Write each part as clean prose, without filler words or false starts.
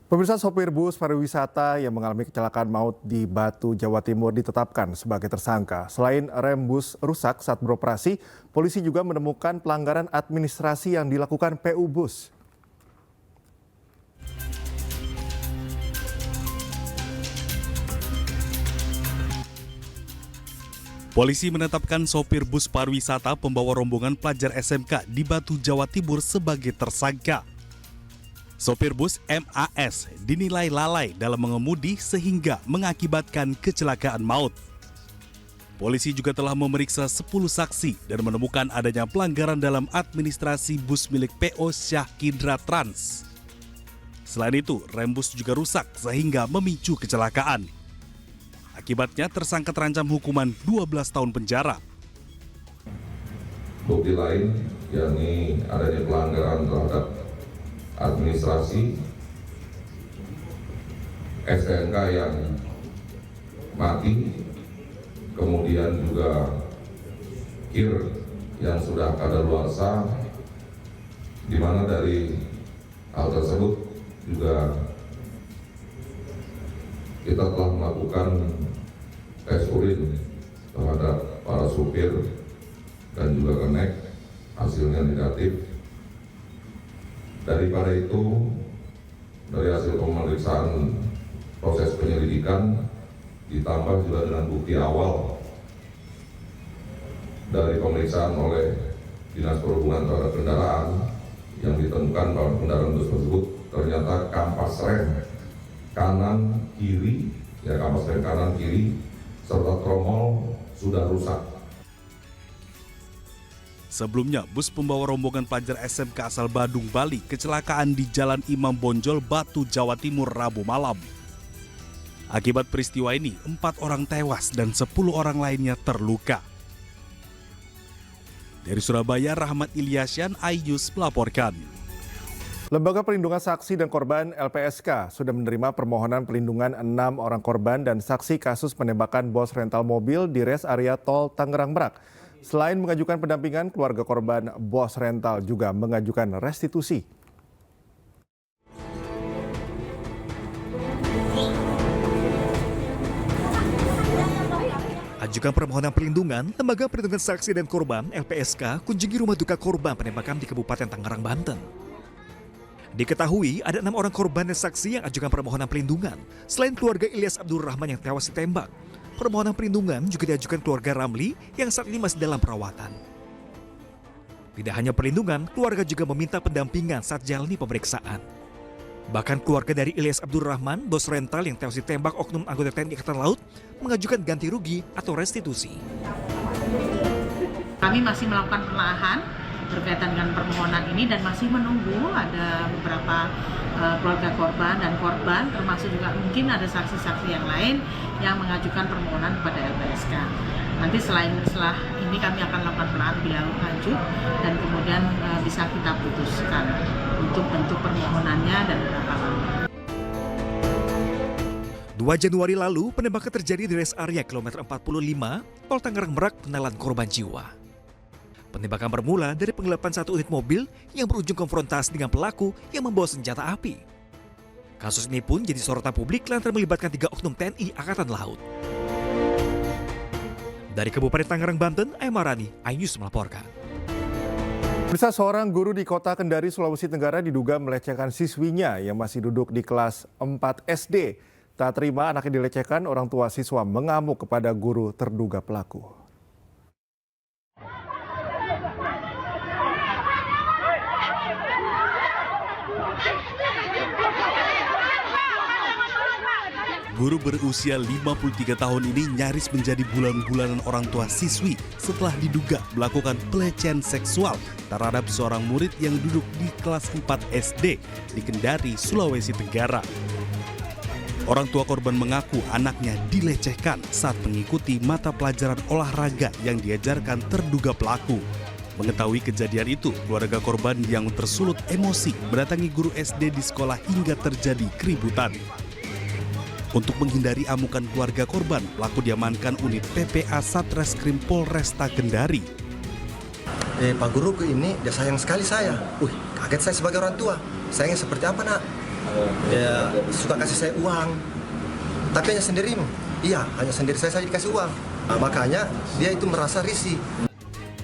Pemirsa, sopir bus pariwisata yang mengalami kecelakaan maut di Batu, Jawa Timur ditetapkan sebagai tersangka. Selain rem bus rusak saat beroperasi, polisi juga menemukan pelanggaran administrasi yang dilakukan PU Bus. Polisi menetapkan sopir bus pariwisata pembawa rombongan pelajar SMK di Batu, Jawa Timur sebagai tersangka. Sopir bus MAS dinilai lalai dalam mengemudi sehingga mengakibatkan kecelakaan maut. Polisi juga telah memeriksa 10 saksi dan menemukan adanya pelanggaran dalam administrasi bus milik PO Syahkindra Trans. Selain itu, rem bus juga rusak sehingga memicu kecelakaan. Akibatnya tersangka terancam hukuman 12 tahun penjara. Bukti lain yakni adanya pelanggaran terhadap administrasi STNK yang mati, kemudian juga KIR yang sudah kadaluarsa, di mana dari hal tersebut juga kita telah melakukan tes urin terhadap para supir dan juga kenek, hasilnya negatif. Daripada itu, dari hasil pemeriksaan proses penyelidikan ditambah juga dengan bukti awal dari pemeriksaan oleh Dinas Perhubungan terhadap kendaraan yang ditemukan bahwa kendaraan bus tersebut ternyata kampas rem kanan kiri, kampas rem kanan kiri serta tromol sudah rusak. Sebelumnya, bus pembawa rombongan pelajar SMK asal Badung, Bali kecelakaan di Jalan Imam Bonjol, Batu, Jawa Timur, Rabu malam. Akibat peristiwa ini, 4 orang tewas dan 10 orang lainnya terluka. Dari Surabaya, Rahmat Ilyasyan, iNews melaporkan. Lembaga Perlindungan Saksi dan Korban LPSK sudah menerima permohonan perlindungan 6 orang korban dan saksi kasus penembakan bos rental mobil di res area tol Tangerang Merak. Selain mengajukan pendampingan, keluarga korban bos rental juga mengajukan restitusi. Ajukan permohonan perlindungan, Lembaga Perlindungan Saksi dan Korban LPSK kunjungi rumah duka korban penembakan di Kabupaten Tangerang, Banten. Diketahui ada 6 orang korban dan saksi yang ajukan permohonan perlindungan. Selain keluarga Ilyas Abdul Rahman yang tewas ditembak, permohonan perlindungan juga diajukan keluarga Ramli yang saat ini masih dalam perawatan. Tidak hanya perlindungan, keluarga juga meminta pendampingan saat jalani pemeriksaan. Bahkan keluarga dari Ilyas Abdul Rahman, bos rental yang tewas ditembak oknum anggota TNI Angkatan Laut, mengajukan ganti rugi atau restitusi. Kami masih melakukan penelahan berkaitan dengan permohonan ini dan masih menunggu ada beberapa keluarga korban dan korban, termasuk juga mungkin ada saksi-saksi yang lain yang mengajukan permohonan kepada LPSK. Nanti setelah ini kami akan lakukan penelahan lebih lanjut dan kemudian bisa kita putuskan untuk bentuk permohonannya dan berapa lama. 2 Januari lalu, penembakan terjadi di res area kilometer 45, Tol Tangerang Merak, menelan korban jiwa. Penembakan bermula dari penggelapan satu unit mobil yang berujung konfrontasi dengan pelaku yang membawa senjata api. Kasus ini pun jadi sorotan publik lantaran melibatkan 3 oknum TNI Angkatan Laut. Dari Kabupaten Tangerang, Banten, Aymarani, iNews melaporkan. Bisa seorang guru di kota Kendari, Sulawesi Tenggara diduga melecehkan siswinya yang masih duduk di kelas 4 SD. Tak terima anaknya dilecehkan, orang tua siswa mengamuk kepada guru terduga pelaku. Guru berusia 53 tahun ini nyaris menjadi bulan-bulanan orang tua siswi setelah diduga melakukan pelecehan seksual terhadap seorang murid yang duduk di kelas 4 SD di Kendari, Sulawesi Tenggara. Orang tua korban mengaku anaknya dilecehkan saat mengikuti mata pelajaran olahraga yang diajarkan terduga pelaku. Mengetahui kejadian itu, keluarga korban yang tersulut emosi mendatangi guru SD di sekolah hingga terjadi keributan. Untuk menghindari amukan keluarga korban, pelaku diamankan unit PPA Satreskrim Polresta Kendari. Pak Guru ini dia sayang sekali saya. Kaget saya sebagai orang tua. Sayangnya seperti apa, Nak? Dia suka kasih saya uang, tapi hanya sendiri. Iya, hanya sendiri saya saja dikasih uang. Nah, makanya dia itu merasa risih.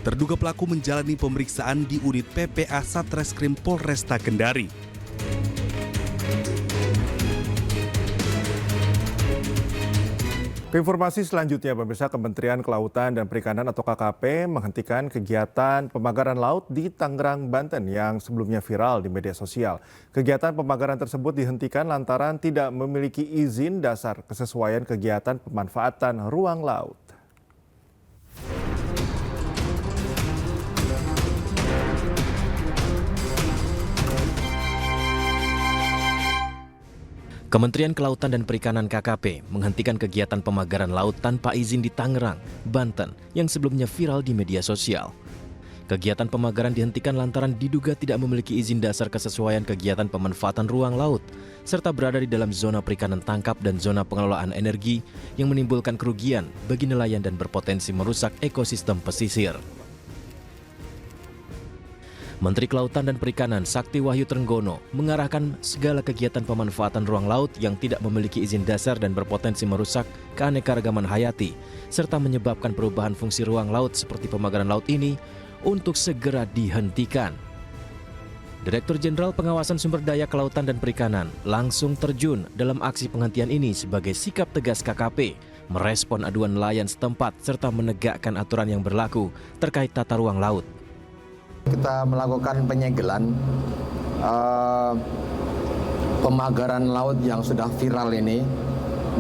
Terduga pelaku menjalani pemeriksaan di unit PPA Satreskrim Polresta Kendari. Informasi selanjutnya, pemirsa, Kementerian Kelautan dan Perikanan atau KKP menghentikan kegiatan pemagaran laut di Tangerang, Banten yang sebelumnya viral di media sosial. Kegiatan pemagaran tersebut dihentikan lantaran tidak memiliki izin dasar kesesuaian kegiatan pemanfaatan ruang laut. Kementerian Kelautan dan Perikanan KKP menghentikan kegiatan pemagaran laut tanpa izin di Tangerang, Banten yang sebelumnya viral di media sosial. Kegiatan pemagaran dihentikan lantaran diduga tidak memiliki izin dasar kesesuaian kegiatan pemanfaatan ruang laut, serta berada di dalam zona perikanan tangkap dan zona pengelolaan energi yang menimbulkan kerugian bagi nelayan dan berpotensi merusak ekosistem pesisir. Menteri Kelautan dan Perikanan Sakti Wahyu Trenggono mengarahkan segala kegiatan pemanfaatan ruang laut yang tidak memiliki izin dasar dan berpotensi merusak keanekaragaman hayati, serta menyebabkan perubahan fungsi ruang laut seperti pemagaran laut ini untuk segera dihentikan. Direktur Jenderal Pengawasan Sumber Daya Kelautan dan Perikanan langsung terjun dalam aksi penghentian ini sebagai sikap tegas KKP, merespon aduan nelayan setempat serta menegakkan aturan yang berlaku terkait tata ruang laut. Kita melakukan penyegelan pemagaran laut yang sudah viral ini,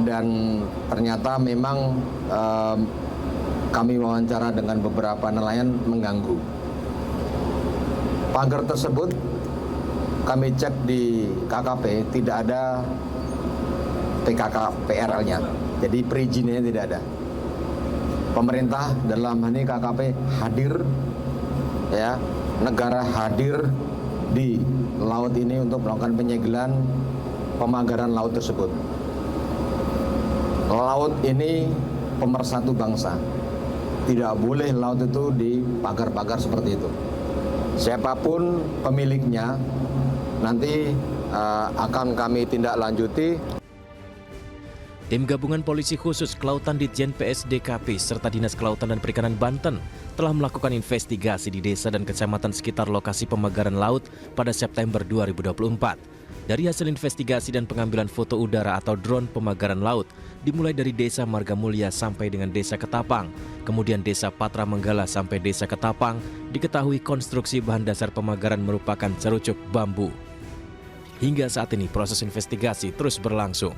dan ternyata memang kami wawancara dengan beberapa nelayan mengganggu. Pagar tersebut kami cek di KKP tidak ada PKK PRL-nya, jadi perizinannya tidak ada. Pemerintah dalam hal ini KKP hadir, ya, negara hadir di laut ini untuk melakukan penyegelan pemagaran laut tersebut. Laut ini pemersatu bangsa. Tidak boleh laut itu dipagar-pagar seperti itu. Siapapun pemiliknya nanti akan kami tindak lanjuti. Tim Gabungan Polisi Khusus Kelautan Ditjen PSDKP serta Dinas Kelautan dan Perikanan Banten telah melakukan investigasi di desa dan kecamatan sekitar lokasi pemagaran laut pada September 2024. Dari hasil investigasi dan pengambilan foto udara atau drone pemagaran laut, dimulai dari Desa Margamulya sampai dengan Desa Ketapang, kemudian Desa Patra Menggala sampai Desa Ketapang, diketahui konstruksi bahan dasar pemagaran merupakan cerucuk bambu. Hingga saat ini proses investigasi terus berlangsung.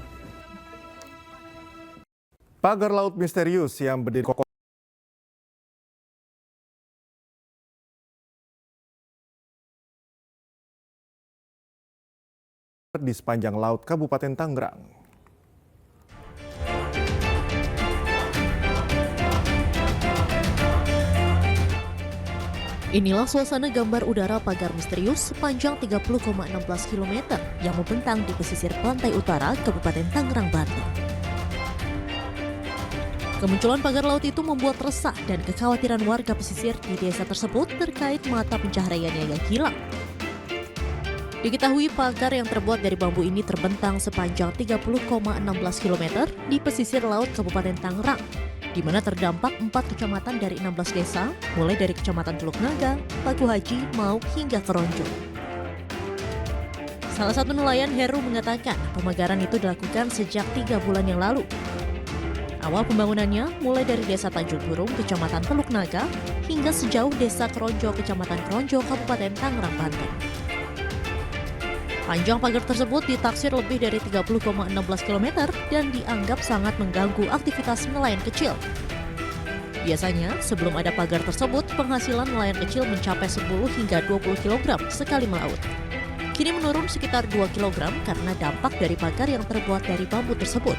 Pagar laut misterius yang berdiri kokoh di sepanjang laut Kabupaten Tangerang. Inilah suasana gambar udara pagar misterius sepanjang 30,16 km yang membentang di pesisir pantai utara Kabupaten Tangerang, Banten. Kemunculan pagar laut itu membuat resah dan kekhawatiran warga pesisir di desa tersebut terkait mata pencaharaannya yang hilang. Diketahui pagar yang terbuat dari bambu ini terbentang sepanjang 30,16 km di pesisir laut Kabupaten Tangerang, di mana terdampak 4 kecamatan dari 16 desa, mulai dari Kecamatan Teluk Naga, Paku Haji, Mauk, hingga Keronjo. Salah satu nelayan, Heru, mengatakan pemagaran itu dilakukan sejak 3 bulan yang lalu. Awal pembangunannya mulai dari Desa Tanjung Burung, Kecamatan Teluk Naga, hingga sejauh Desa Keronjo, Kecamatan Keronjo, Kabupaten Tangerang, Banten. Panjang pagar tersebut ditaksir lebih dari 30,16 km dan dianggap sangat mengganggu aktivitas nelayan kecil. Biasanya, sebelum ada pagar tersebut, penghasilan nelayan kecil mencapai 10 hingga 20 kg sekali melaut. Kini menurun sekitar 2 kg karena dampak dari pagar yang terbuat dari bambu tersebut.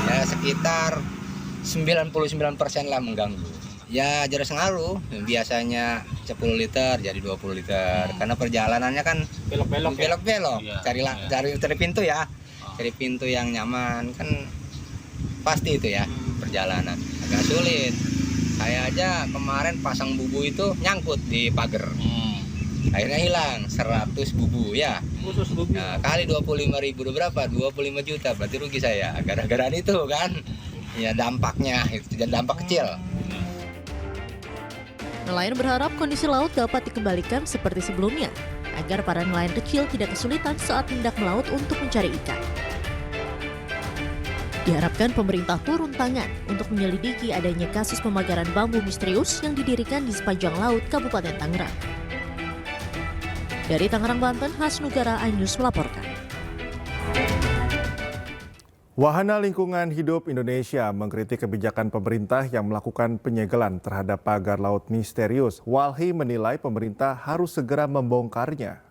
Ya, sekitar 99% lah mengganggu. Ya jadi sengaruh, biasanya 10 liter jadi 20 liter. Karena perjalanannya kan belok-belok. Ya? Cari pintu ya. Cari pintu yang nyaman kan pasti itu ya perjalanan. Agak sulit. Saya aja kemarin pasang bubu itu nyangkut di pagar. Akhirnya hilang 100 bubu ya. Khusus bubu. Nah, kali 25.000 udah berapa? 25 juta, berarti rugi saya. Gara-gara itu kan. Ya dampaknya, itu dampak kecil. Nelayan berharap kondisi laut dapat dikembalikan seperti sebelumnya, agar para nelayan kecil tidak kesulitan saat hendak melaut untuk mencari ikan. Diharapkan pemerintah turun tangan untuk menyelidiki adanya kasus pemagaran bambu misterius yang didirikan di sepanjang laut Kabupaten Tangerang. Dari Tangerang, Banten, Hasnugara Anyus melaporkan. Wahana Lingkungan Hidup Indonesia mengkritik kebijakan pemerintah yang melakukan penyegelan terhadap pagar laut misterius. Walhi menilai pemerintah harus segera membongkarnya.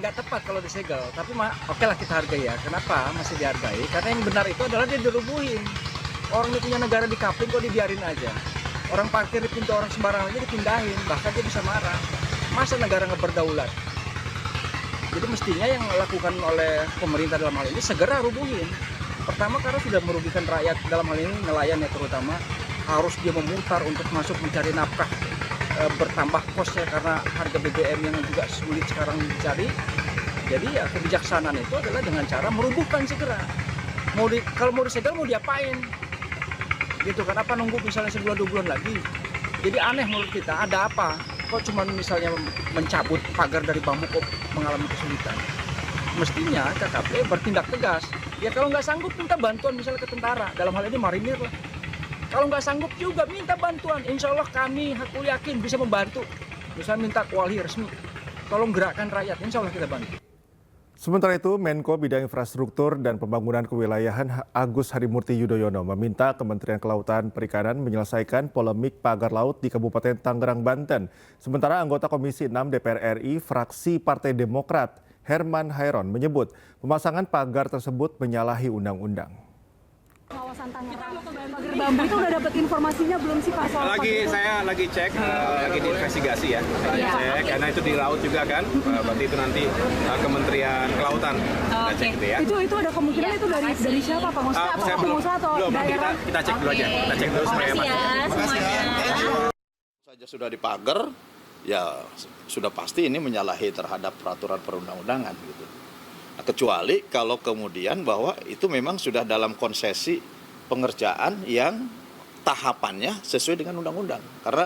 Nggak tepat kalau disegel, tapi oke lah kita hargai ya. Kenapa masih dihargai? Karena yang benar itu adalah dia dirubuhin. Orang ini punya negara di kapling kok dibiarin aja. Orang parkir di pintu orang sembarangan aja dipindahin, bahkan dia bisa marah. Masa negara nggak berdaulat? Jadi mestinya yang dilakukan oleh pemerintah dalam hal ini segera rubuhin. Pertama karena sudah merugikan rakyat, dalam hal ini nelayan ya terutama, harus dia memutar untuk masuk mencari nafkah, bertambah kosnya karena harga BBM yang juga sulit sekarang dicari. Jadi ya kebijaksanaan itu adalah dengan cara merubuhkan segera. Kalau mau disegel mau diapain? Gitu kan, apa nunggu misalnya sebulan 2 bulan lagi? Jadi aneh menurut kita, ada apa? Kok cuma misalnya mencabut pagar dari bambu kok mengalami kesulitan? Mestinya KKP bertindak tegas. Ya kalau nggak sanggup minta bantuan misalnya ke tentara, dalam hal ini marinir lah. Kalau nggak sanggup juga minta bantuan. Insya Allah aku yakin bisa membantu. Misalnya minta ke Walhi resmi, tolong gerakkan rakyat, insya Allah kita bantu. Sementara itu, Menko Bidang Infrastruktur dan Pembangunan Kewilayahan Agus Harimurti Yudhoyono meminta Kementerian Kelautan Perikanan menyelesaikan polemik pagar laut di Kabupaten Tangerang, Banten. Sementara anggota Komisi 6 DPR RI fraksi Partai Demokrat Herman Hairon menyebut pemasangan pagar tersebut menyalahi undang-undang. Kawasan Tangerang, pagar bambu itu udah dapat informasinya belum sih Pak? Saya lagi cek, lagi diinvestigasi ya. Cek, karena itu di laut juga kan, berarti itu nanti Kementerian Kelautan. Cek gitu ya. Itu ada kemungkinan itu dari siapa Pak? Maksudnya apa pengusaha atau daerah? Kita cek dulu aja, kita cek dulu supaya Makasih ya. Saja sudah dipagar, ya sudah pasti ini menyalahi terhadap peraturan perundang-undangan gitu. Nah, kecuali kalau kemudian bahwa itu memang sudah dalam konsesi pengerjaan yang tahapannya sesuai dengan undang-undang. Karena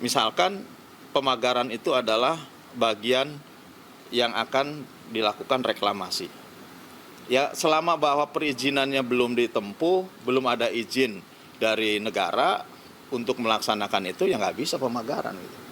misalkan pemagaran itu adalah bagian yang akan dilakukan reklamasi. Ya selama bahwa perizinannya belum ditempuh, belum ada izin dari negara untuk melaksanakan itu, ya nggak bisa pemagaran gitu.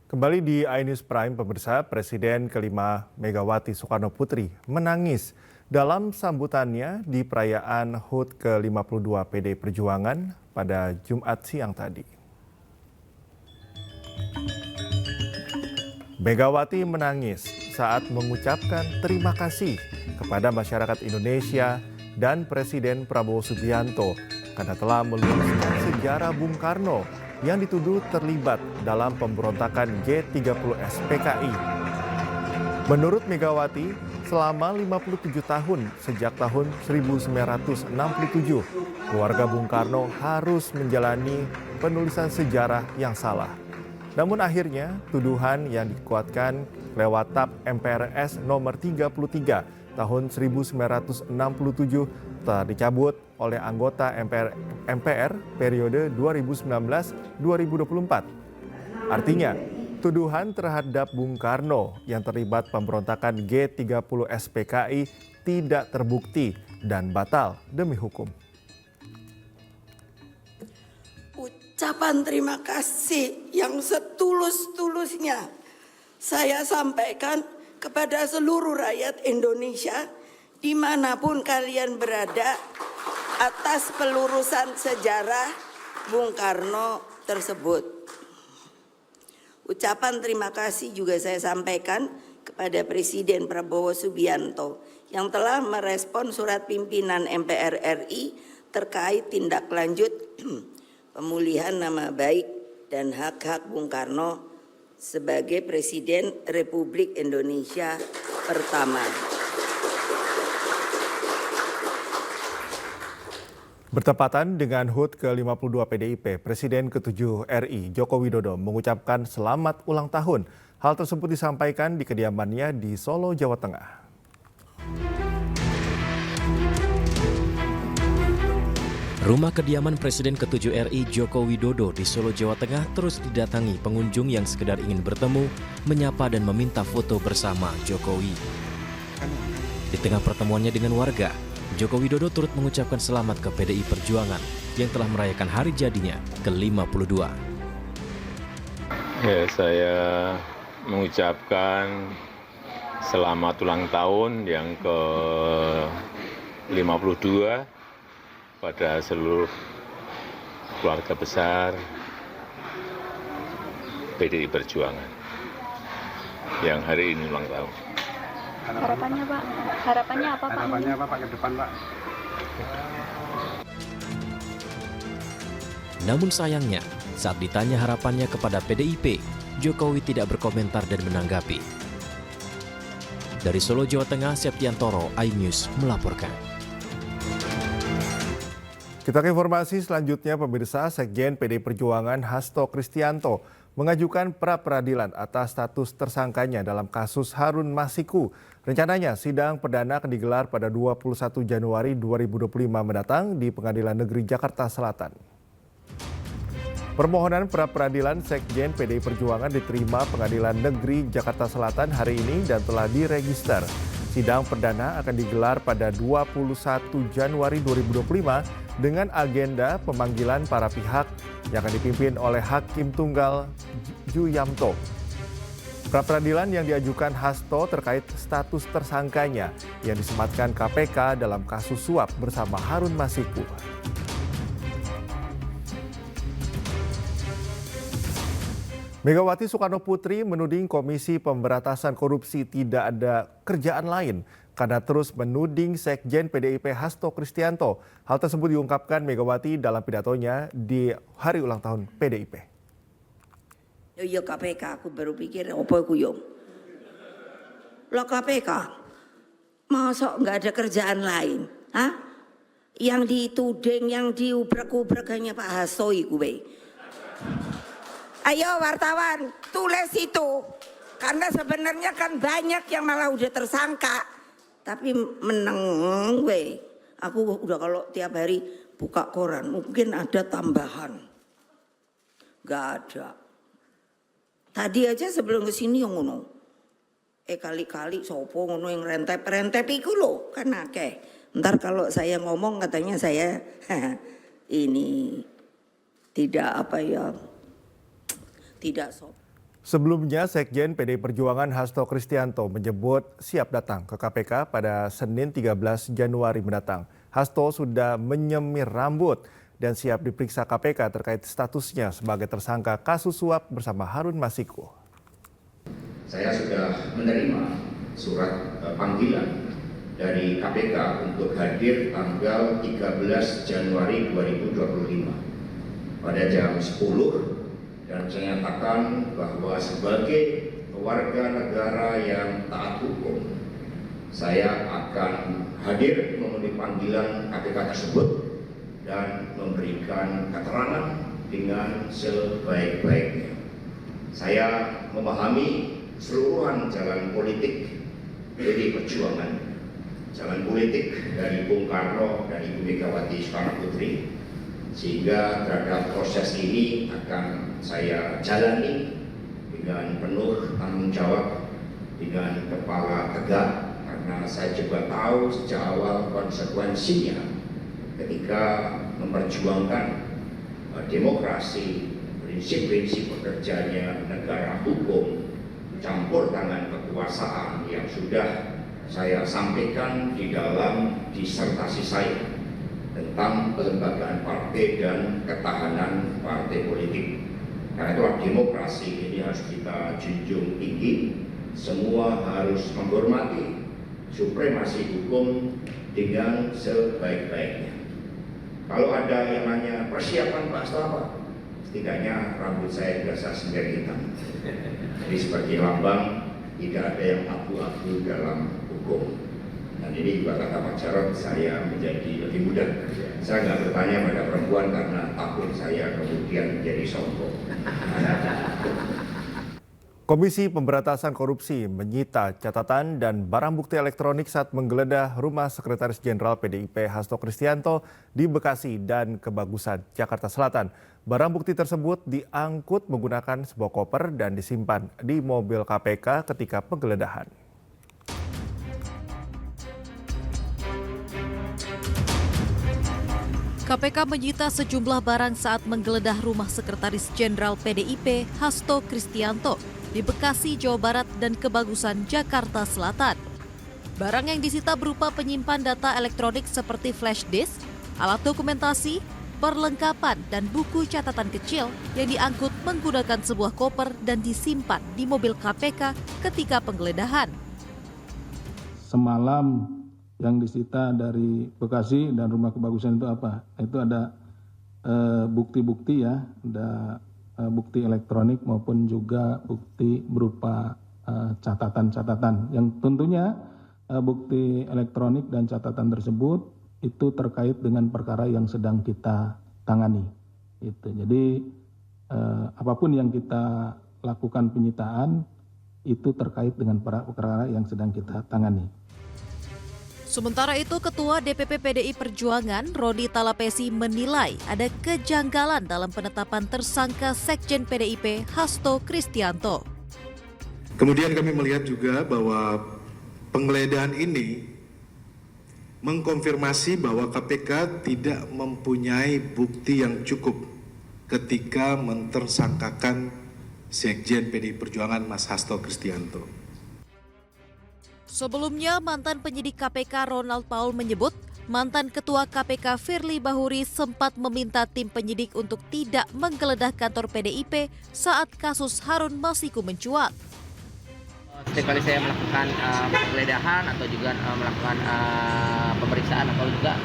Kembali di iNews Prime, pemirsa, Presiden kelima Megawati Soekarno Putri menangis dalam sambutannya di perayaan HUT ke-52 PDI Perjuangan pada Jumat siang tadi. Megawati menangis saat mengucapkan terima kasih kepada masyarakat Indonesia dan Presiden Prabowo Subianto karena telah meluruskan sejarah Bung Karno yang dituduh terlibat dalam pemberontakan G30S PKI. Menurut Megawati, selama 57 tahun sejak tahun 1967, keluarga Bung Karno harus menjalani penulisan sejarah yang salah. Namun akhirnya tuduhan yang dikuatkan lewat TAP MPRS nomor 33 tahun 1967 telah dicabut oleh anggota MPR periode 2019-2024. Artinya, tuduhan terhadap Bung Karno yang terlibat pemberontakan G30S PKI tidak terbukti dan batal demi hukum. Ucapan terima kasih yang setulus-tulusnya saya sampaikan kepada seluruh rakyat Indonesia dimanapun kalian berada atas pelurusan sejarah Bung Karno tersebut. Ucapan terima kasih juga saya sampaikan kepada Presiden Prabowo Subianto yang telah merespon surat pimpinan MPR RI terkait tindak lanjut pemulihan nama baik dan hak-hak Bung Karno sebagai Presiden Republik Indonesia pertama. Bertepatan dengan HUT ke-52 PDIP, Presiden ke-7 RI Joko Widodo mengucapkan selamat ulang tahun. Hal tersebut disampaikan di kediamannya di Solo, Jawa Tengah. Rumah kediaman Presiden ke-7 RI Joko Widodo di Solo, Jawa Tengah terus didatangi pengunjung yang sekedar ingin bertemu, menyapa dan meminta foto bersama Jokowi. Di tengah pertemuannya dengan warga, Joko Widodo turut mengucapkan selamat ke PDI Perjuangan yang telah merayakan hari jadinya ke-52. Ya, saya mengucapkan selamat ulang tahun yang ke-52 pada seluruh keluarga besar PDI Perjuangan yang hari ini ulang tahun. Harapannya Pak? Harapannya apa Pak? Harapannya apa Pak ke depan Pak? Namun sayangnya, saat ditanya harapannya kepada PDIP, Jokowi tidak berkomentar dan menanggapi. Dari Solo, Jawa Tengah, Septiantoro, iNews melaporkan. Kita ke informasi selanjutnya, pemirsa. Sekjen PDI Perjuangan Hasto Kristianto mengajukan pra-peradilan atas status tersangkanya dalam kasus Harun Masiku. Rencananya sidang perdana akan digelar pada 21 Januari 2025 mendatang di Pengadilan Negeri Jakarta Selatan. Permohonan pra-peradilan Sekjen PDI Perjuangan diterima Pengadilan Negeri Jakarta Selatan hari ini dan telah diregister. Sidang perdana akan digelar pada 21 Januari 2025 dengan agenda pemanggilan para pihak yang akan dipimpin oleh Hakim Tunggal Juyamto. Pra-peradilan yang diajukan Hasto terkait status tersangkanya yang disematkan KPK dalam kasus suap bersama Harun Masiku. Megawati Soekarnoputri menuding Komisi Pemberantasan Korupsi tidak ada kerjaan lain karena terus menuding Sekjen PDIP Hasto Kristianto. Hal tersebut diungkapkan Megawati dalam pidatonya di hari ulang tahun PDIP. Ya KPK, aku baru pikir apa aku yo. Lo KPK, masa nggak ada kerjaan lain? Hah? Yang dituding, yang diubrak-ubrak hanya Pak Hasto iku we. Ayo wartawan, tulis itu. Karena sebenarnya kan banyak yang malah udah tersangka. Tapi meneng we. Aku udah kalau tiap hari buka koran, mungkin ada tambahan. Gak ada. Tadi aja sebelum kesini yang ngono. Kali-kali sopo ngono yang rentep-rentep iku lho. Kan akeh. Ntar kalau saya ngomong katanya saya ini tidak apa ya. Tidak sopan. Sebelumnya, Sekjen PDI Perjuangan Hasto Kristianto menyebut siap datang ke KPK pada Senin 13 Januari mendatang. Hasto sudah menyemir rambut dan siap diperiksa KPK terkait statusnya sebagai tersangka kasus suap bersama Harun Masiku. Saya sudah menerima surat panggilan dari KPK untuk hadir tanggal 13 Januari 2025 pada jam 10. Dan saya nyatakan bahwa sebagai warga negara yang taat hukum, saya akan hadir memenuhi panggilan KPK tersebut dan memberikan keterangan dengan sebaik-baiknya. Saya memahami seluruhan jalan politik PDI Perjuangan, jalan politik dari Bung Karno dan Ibu Megawati Soekarnoputri, sehingga terhadap proses ini akan saya jalani dengan penuh tanggung jawab, dengan kepala tegak, karena saya juga tahu sejak awal konsekuensinya ketika memperjuangkan demokrasi, prinsip-prinsip bekerjanya negara hukum, campur tangan kekuasaan yang sudah saya sampaikan di dalam disertasi saya tentang kelembagaan partai dan ketahanan partai politik. Karena itulah demokrasi ini harus kita junjung tinggi. Semua harus menghormati supremasi hukum dengan sebaik-baiknya. Kalau ada yang nanya persiapan Pak Hasto apa? Setidaknya rambut saya biasa semir hitam. Jadi sebagai lambang tidak ada yang abu-abu dalam hukum. Dan ini juga kata Pak Jarod, saya menjadi lebih muda. Saya nggak bertanya pada perempuan karena takut saya kemudian menjadi sombong. Komisi Pemberantasan Korupsi menyita catatan dan barang bukti elektronik saat menggeledah rumah Sekretaris Jenderal PDIP Hasto Kristianto di Bekasi dan Kebagusan, Jakarta Selatan. Barang bukti tersebut diangkut menggunakan sebuah koper dan disimpan di mobil KPK ketika penggeledahan. KPK menyita sejumlah barang saat menggeledah rumah Sekretaris Jenderal PDIP Hasto Kristianto di Bekasi, Jawa Barat dan Kebagusan, Jakarta Selatan. Barang yang disita berupa penyimpan data elektronik seperti flash disk, alat dokumentasi, perlengkapan, dan buku catatan kecil yang diangkut menggunakan sebuah koper dan disimpan di mobil KPK ketika penggeledahan. Semalam yang disita dari Bekasi dan rumah Kebagusan itu apa? Itu ada bukti-bukti ya, ada bukti elektronik maupun juga bukti berupa catatan-catatan yang tentunya bukti elektronik dan catatan tersebut itu terkait dengan perkara yang sedang kita tangani. Jadi apapun yang kita lakukan penyitaan itu terkait dengan perkara yang sedang kita tangani. Sementara itu, Ketua DPP PDI Perjuangan, Roni Talapesi, menilai ada kejanggalan dalam penetapan tersangka Sekjen PDIP Hasto Kristianto. Kemudian kami melihat juga bahwa penggeledahan ini mengkonfirmasi bahwa KPK tidak mempunyai bukti yang cukup ketika mentersangkakan Sekjen PDI Perjuangan Mas Hasto Kristianto. Sebelumnya, mantan penyidik KPK Ronald Paul menyebut mantan Ketua KPK Firly Bahuri sempat meminta tim penyidik untuk tidak menggeledah kantor PDIP saat kasus Harun Masiku mencuat. Setiap kali saya melakukan penggeledahan atau juga melakukan pemeriksaan atau juga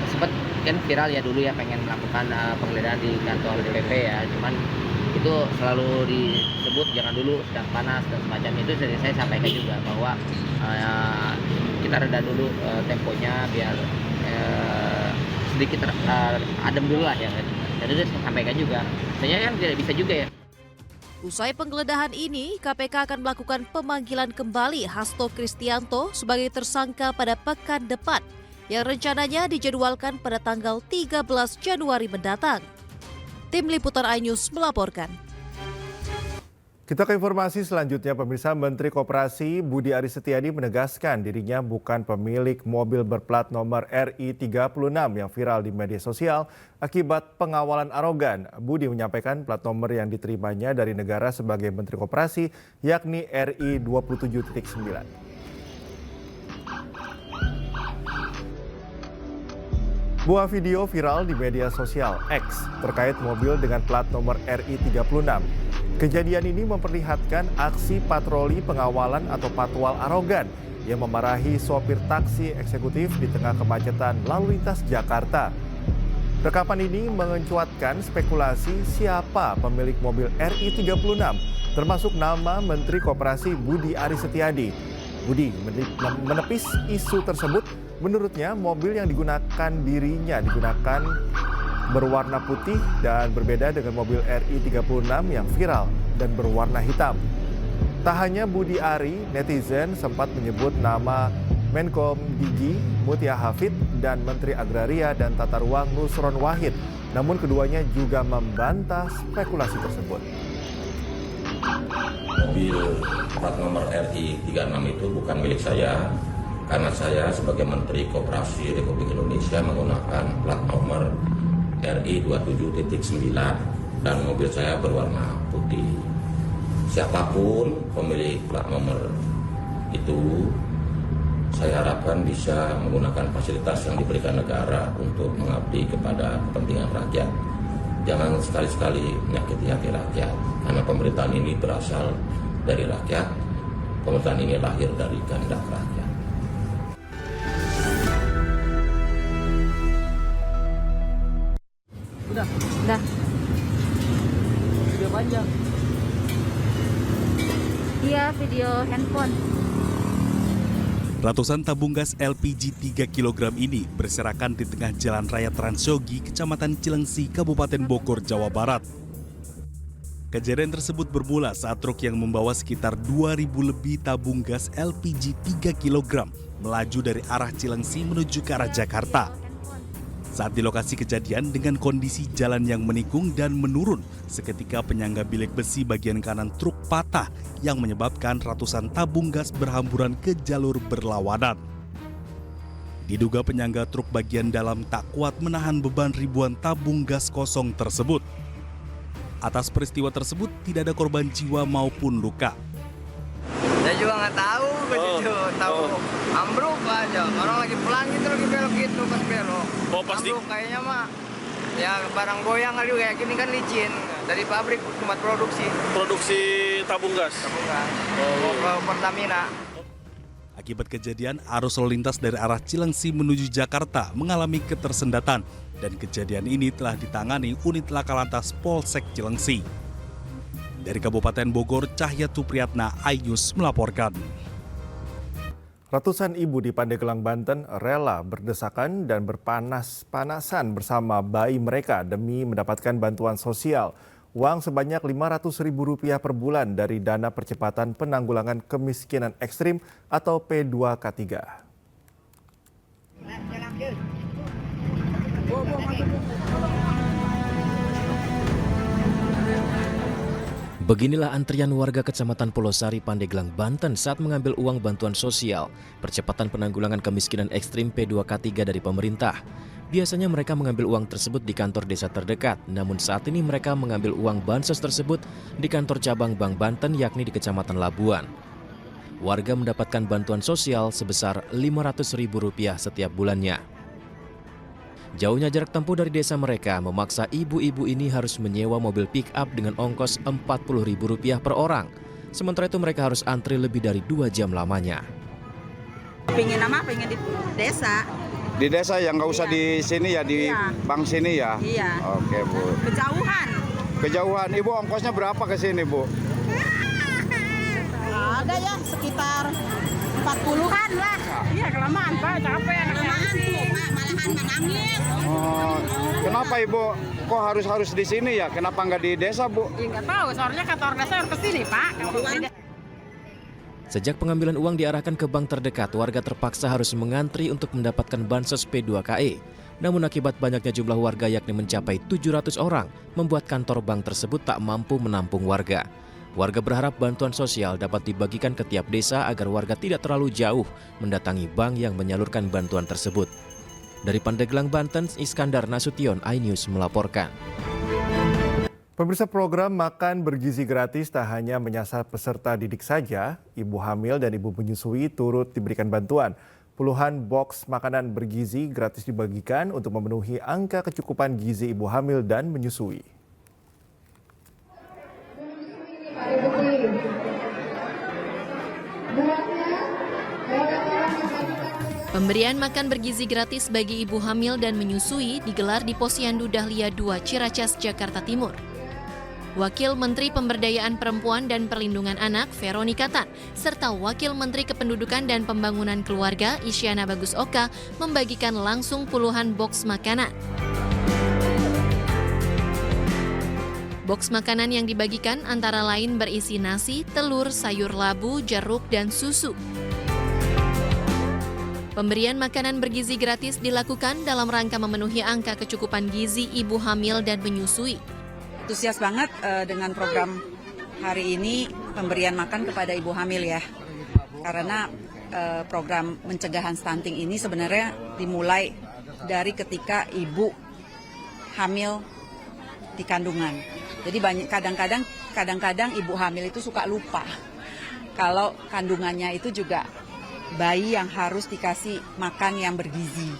sempat kan viral ya dulu ya pengen melakukan penggeledahan di kantor DPP ya, cuman itu selalu disebut jangan dulu sedang panas dan semacam itu. Saya sampaikan juga bahwa kita reda dulu temponya biar sedikit adem dulu lah ya. Dan itu saya sampaikan juga. Sebenarnya kan tidak bisa juga ya. Usai penggeledahan ini, KPK akan melakukan pemanggilan kembali Hasto Kristianto sebagai tersangka pada pekan depan yang rencananya dijadwalkan pada tanggal 13 Januari mendatang. Tim Liputan iNews melaporkan. Kita ke informasi selanjutnya, pemirsa. Menteri Koperasi Budi Aris Setiadi menegaskan dirinya bukan pemilik mobil berplat nomor RI36 yang viral di media sosial akibat pengawalan arogan. Budi menyampaikan plat nomor yang diterimanya dari negara sebagai Menteri Koperasi, yakni RI27.9. Sebuah video viral di media sosial X terkait mobil dengan plat nomor RI36. Kejadian ini memperlihatkan aksi patroli pengawalan atau patwal arogan yang memarahi sopir taksi eksekutif di tengah kemacetan lalu lintas Jakarta. Rekaman ini mencuatkan spekulasi siapa pemilik mobil RI36, termasuk nama Menteri Koperasi Budi Aris Setiadi. Budi menepis isu tersebut. Menurutnya, mobil yang digunakan berwarna putih dan berbeda dengan mobil RI36 yang viral dan berwarna hitam. Tak hanya Budi Ari, netizen sempat menyebut nama Menkom Digi Mutia Hafid dan Menteri Agraria dan Tata Ruang Nusron Wahid. Namun keduanya juga membantah spekulasi tersebut. Mobil plat nomor RI36 itu bukan milik saya. Karena saya sebagai Menteri Koperasi Republik Indonesia menggunakan plat nomor RI27.9 dan mobil saya berwarna putih. Siapapun pemilik plat nomor itu, saya harapkan bisa menggunakan fasilitas yang diberikan negara untuk mengabdi kepada kepentingan rakyat. Jangan sekali-sekali menyakiti hati rakyat, karena pemerintahan ini berasal dari rakyat, pemerintahan ini lahir dari kehendak rakyat. Udah. Video panjang. Iya, video handphone. Ratusan tabung gas LPG 3 kg ini berserakan di tengah Jalan Raya Transyogi, Kecamatan Cilengsi, Kabupaten Bogor, Jawa Barat. Kejadian tersebut bermula saat truk yang membawa sekitar 2.000 lebih tabung gas LPG 3 kg melaju dari arah Cilengsi menuju ke arah Jakarta. Saat di lokasi kejadian dengan kondisi jalan yang menikung dan menurun, seketika penyangga bilik besi bagian kanan truk patah yang menyebabkan ratusan tabung gas berhamburan ke jalur berlawanan. Diduga penyangga truk bagian dalam tak kuat menahan beban ribuan tabung gas kosong tersebut. Atas peristiwa tersebut tidak ada korban jiwa maupun luka. Saya juga nggak tahu, tahu ambruk aja. Orang lagi pulang gitu, lagi belok gitu, pas belok. Oh, pasti. Ambruk kayaknya mah, ya barang goyang kali kayak gini kan licin. Dari pabrik tempat produksi. Produksi tabung gas? Tabung gas. Mau ke Pertamina. Akibat kejadian, arus lalu lintas dari arah Cilengsi menuju Jakarta mengalami ketersendatan dan kejadian ini telah ditangani unit Laka Lantas Polsek Cilengsi. Dari Kabupaten Bogor, Cahyatu Priyatna, iNews melaporkan. Ratusan ibu di Pandeglang, Banten rela berdesakan dan berpanas-panasan bersama bayi mereka demi mendapatkan bantuan sosial. Uang sebanyak Rp500.000 per bulan dari Dana Percepatan Penanggulangan Kemiskinan Ekstrim atau P2K3. Beginilah antrian warga Kecamatan Pulosari, Pandeglang, Banten saat mengambil uang bantuan sosial Percepatan Penanggulangan Kemiskinan Ekstrim P2K3 dari pemerintah. Biasanya mereka mengambil uang tersebut di kantor desa terdekat, namun saat ini mereka mengambil uang bansos tersebut di kantor cabang Bank Banten yakni di Kecamatan Labuan. Warga mendapatkan bantuan sosial sebesar Rp500.000 setiap bulannya. Jauhnya jarak tempuh dari desa mereka memaksa ibu-ibu ini harus menyewa mobil pick-up dengan ongkos Rp40.000 per orang. Sementara itu mereka harus antri lebih dari 2 jam lamanya. Pengen di desa. Di desa yang nggak usah di sini ya, di bank sini ya? Iya. Oke, Bu. Kejauhan. Kejauhan. Ibu ongkosnya berapa ke sini, Bu? Ada ya sekitar 40-an lah. Iya, kelamaan Pak, capek. Kelamaan tuh, Pak, malahan menangis. Oh, kenapa Ibu kok harus di sini ya? Kenapa nggak di desa, Bu? Ya, nggak tahu, soalnya kantor desa harus ke sini, Pak. Sejak pengambilan uang diarahkan ke bank terdekat, warga terpaksa harus mengantri untuk mendapatkan bansos P2KE. Namun akibat banyaknya jumlah warga yakni mencapai 700 orang, membuat kantor bank tersebut tak mampu menampung warga. Warga berharap bantuan sosial dapat dibagikan ke tiap desa agar warga tidak terlalu jauh mendatangi bank yang menyalurkan bantuan tersebut. Dari Pandeglang, Banten, Iskandar Nasution, iNews melaporkan. Pemirsa, program makan bergizi gratis tak hanya menyasar peserta didik saja, ibu hamil dan ibu menyusui turut diberikan bantuan. Puluhan box makanan bergizi gratis dibagikan untuk memenuhi angka kecukupan gizi ibu hamil dan menyusui. Pemberian makan bergizi gratis bagi ibu hamil dan menyusui digelar di Posyandu Dahlia 2 Ciracas, Jakarta Timur. Wakil Menteri Pemberdayaan Perempuan dan Perlindungan Anak Veronika Tan serta Wakil Menteri Kependudukan dan Pembangunan Keluarga Isyana Bagus Oka membagikan langsung puluhan box makanan. Box makanan yang dibagikan antara lain berisi nasi, telur, sayur labu, jeruk, dan susu. Pemberian makanan bergizi gratis dilakukan dalam rangka memenuhi angka kecukupan gizi ibu hamil dan menyusui. Antusias banget dengan program hari ini pemberian makan kepada ibu hamil ya. Karena program mencegahan stunting ini sebenarnya dimulai dari ketika ibu hamil di kandungan. Jadi kadang-kadang ibu hamil itu suka lupa kalau kandungannya itu juga bayi yang harus dikasih makan yang bergizi.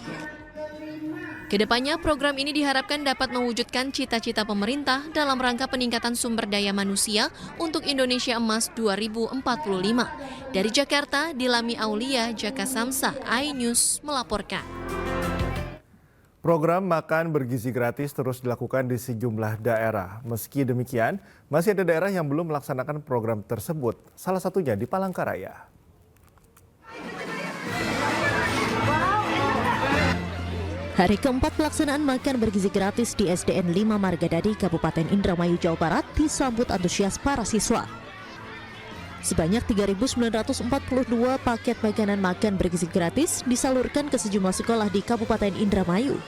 Kedepannya program ini diharapkan dapat mewujudkan cita-cita pemerintah dalam rangka peningkatan sumber daya manusia untuk Indonesia Emas 2045. Dari Jakarta, Dilami Aulia, Jaka Samsa, iNews melaporkan. Program makan bergizi gratis terus dilakukan di sejumlah daerah. Meski demikian, masih ada daerah yang belum melaksanakan program tersebut. Salah satunya di Palangkaraya. Hari keempat pelaksanaan makan bergizi gratis di SDN 5 Margadadi, Kabupaten Indramayu, Jawa Barat disambut antusias para siswa. Sebanyak 3.942 paket makanan makan bergizi gratis disalurkan ke sejumlah sekolah di Kabupaten Indramayu.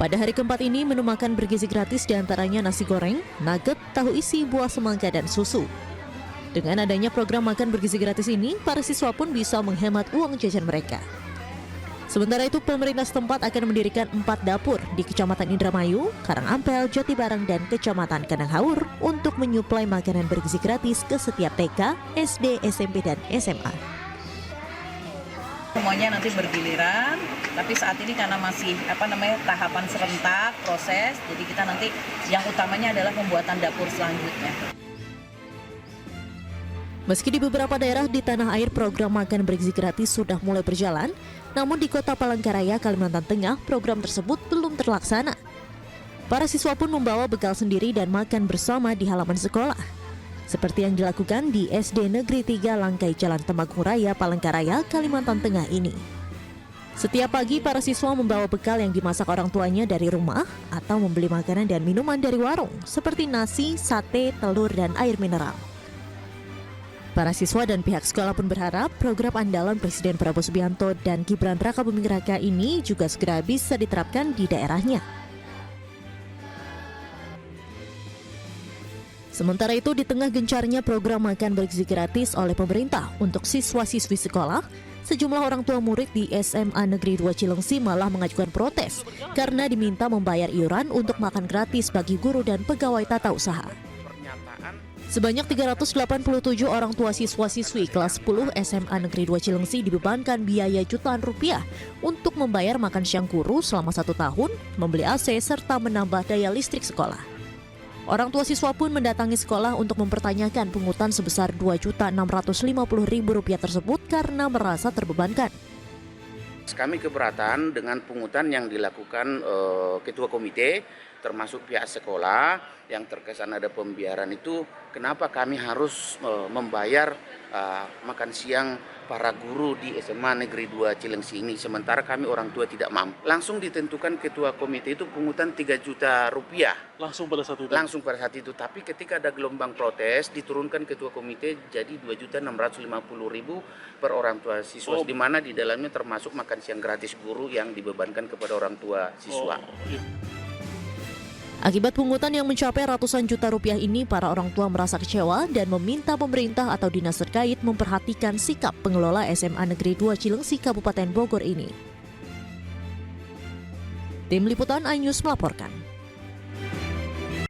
Pada hari keempat ini, menu makan bergizi gratis diantaranya nasi goreng, nugget, tahu isi, buah semangka, dan susu. Dengan adanya program makan bergizi gratis ini, para siswa pun bisa menghemat uang jajan mereka. Sementara itu, pemerintah setempat akan mendirikan 4 dapur di Kecamatan Indramayu, Karangampel, Jati Barang, dan Kecamatan Kananghaur untuk menyuplai makanan bergizi gratis ke setiap TK, SD, SMP, dan SMA. Semuanya nanti bergiliran, tapi saat ini karena masih tahapan serentak proses, jadi kita nanti yang utamanya adalah pembuatan dapur selanjutnya. Meski di beberapa daerah di tanah air program makan bergizi gratis sudah mulai berjalan, namun di Kota Palangkaraya, Kalimantan Tengah, program tersebut belum terlaksana. Para siswa pun membawa bekal sendiri dan makan bersama di halaman sekolah. Seperti yang dilakukan di SD Negeri 3 Langkai Jalan Temanggung Raya, Palangkaraya, Kalimantan Tengah ini. Setiap pagi, para siswa membawa bekal yang dimasak orang tuanya dari rumah atau membeli makanan dan minuman dari warung, seperti nasi, sate, telur, dan air mineral. Para siswa dan pihak sekolah pun berharap program andalan Presiden Prabowo Subianto dan Gibran Rakabuming Raka ini juga segera bisa diterapkan di daerahnya. Sementara itu, di tengah gencarnya program makan bergizi gratis oleh pemerintah untuk siswa-siswi sekolah, sejumlah orang tua murid di SMA Negeri 2 Cilengsi malah mengajukan protes karena diminta membayar iuran untuk makan gratis bagi guru dan pegawai tata usaha. Sebanyak 387 orang tua siswa-siswi kelas 10 SMA Negeri 2 Cilengsi dibebankan biaya jutaan rupiah untuk membayar makan siang guru selama 1 tahun, membeli AC, serta menambah daya listrik sekolah. Orang tua siswa pun mendatangi sekolah untuk mempertanyakan pungutan sebesar Rp2.650.000 tersebut karena merasa terbebankan. Kami keberatan dengan pungutan yang dilakukan ketua komite, termasuk pihak sekolah yang terkesan ada pembiaran itu. Kenapa kami harus membayar makan siang para guru di SMA Negeri 2 Cilengsi ini, sementara kami orang tua tidak mampu. Langsung ditentukan ketua komite itu pungutan Rp3 juta. Langsung pada saat itu? Langsung pada saat itu, tapi ketika ada gelombang protes, diturunkan ketua komite jadi Rp2.650.000 per orang tua siswa, di mana di dalamnya termasuk makan siang gratis guru yang dibebankan kepada orang tua siswa. Akibat pungutan yang mencapai ratusan juta rupiah ini, para orang tua merasa kecewa dan meminta pemerintah atau dinas terkait memperhatikan sikap pengelola SMA Negeri 2 Cilengsi, Kabupaten Bogor ini. Tim Liputan iNews melaporkan.